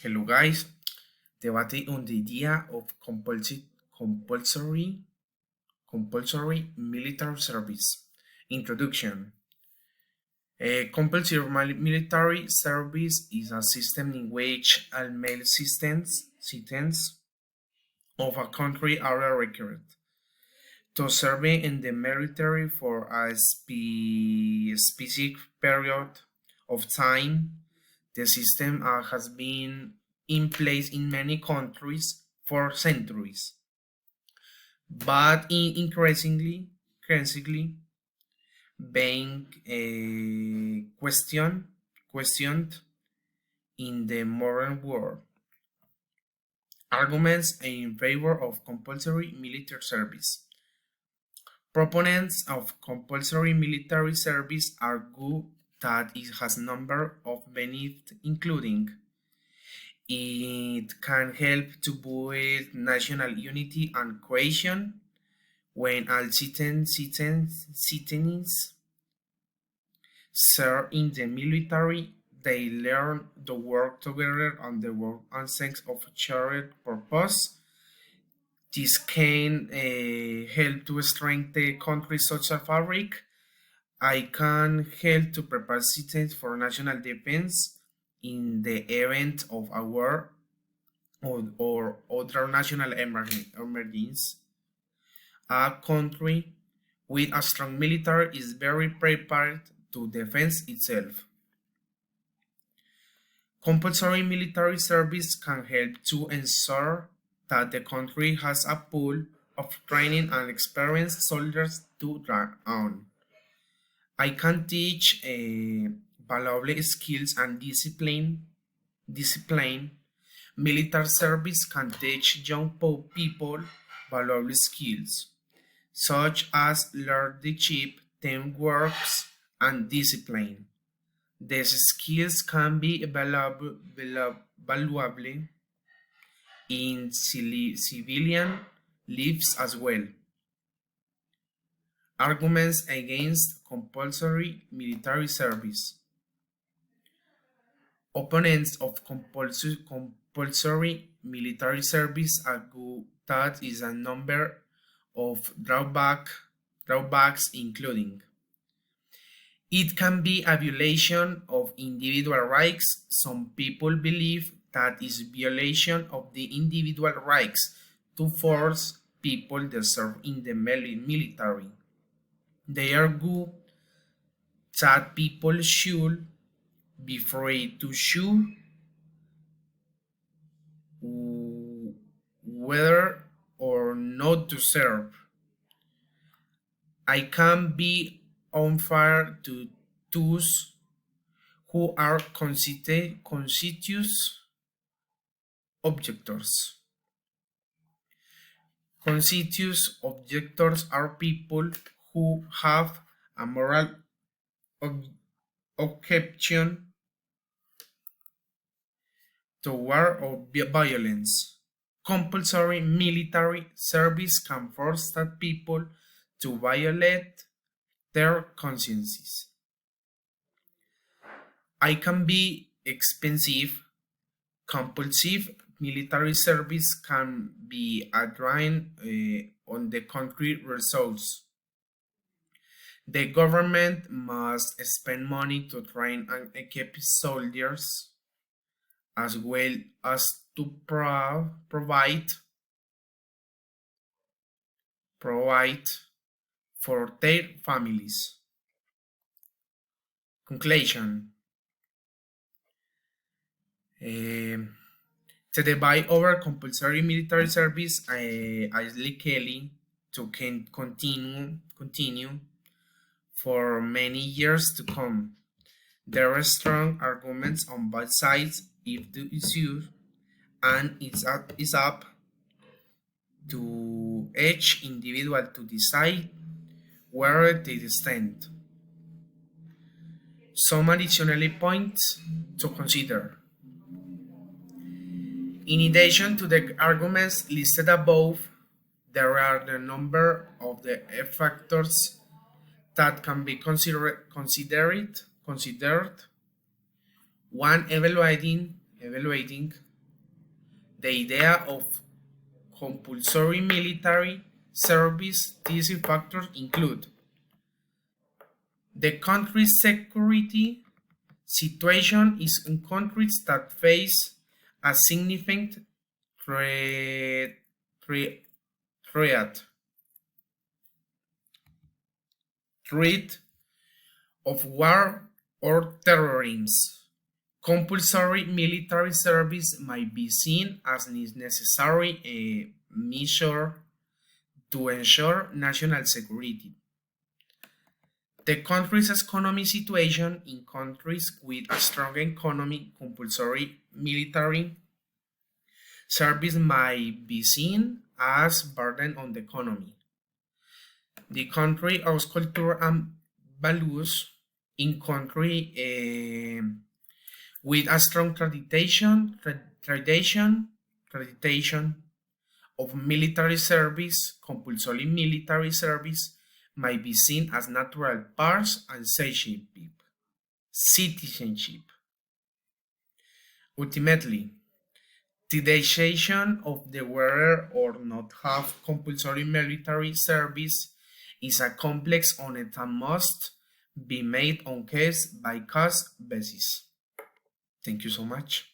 Hello guys, debate on the idea of compulsory military service. Introduction. Compulsory military service is a system in which all male citizens of a country are required to serve in the military for a specific period of time. The system has been in place in many countries for centuries, but increasingly being questioned in the modern world. Arguments in favor of compulsory military service. Proponents of compulsory military service argue that it has a number of benefits, including it can help to build national unity and cohesion when all citizens serve in the military. They learn to work together on the work and sense of shared purpose. This can help to strengthen the country's social fabric. I can help to prepare citizens for national defense in the event of a war or other national emergency. A country with a strong military is very prepared to defend itself. Compulsory military service can help to ensure that the country has a pool of training and experienced soldiers to draw on. I can teach valuable skills and discipline. Military service can teach young people valuable skills, such as leadership, teamwork, and discipline. These skills can be valuable in civilian lives as well. Arguments against compulsory military service. Opponents of compulsory military service argue that is a number of drawbacks, including it can be a violation of individual rights. Some people believe that is violation of the individual rights to force people to serve in the military. They argue that people should be free to choose whether or not to serve. I can be unfair to those who are constituous objectors. Constituous objectors are people who have a moral objection to war or violence. Compulsory military service can force that people to violate their consciences. I can be expensive. Compulsive military service can be a drain on the country resources. The government must spend money to train and equip soldiers, as well as to provide for their families. Conclusion. The debate over compulsory military service is likely to continue for many years to come. There are strong arguments on both sides of the issue, and it's up to each individual to decide where they stand. Some additional points to consider. In addition to the arguments listed above, there are a number of the factors that can be considered. One, evaluating The idea of compulsory military service. These factors include the country's security situation is in countries that face a significant threat, threat of war or terrorism. Compulsory military service might be seen as a necessary measure to ensure national security. The country's economic situation in countries with a strong economy, compulsory military service might be seen as burden on the economy. The country of culture and values in country with a strong tradition of military service, compulsory military service might be seen as natural parts and citizenship. Ultimately, the decision of the whether or not have compulsory military service is a complex one that must be made on case by case basis. Thank you so much.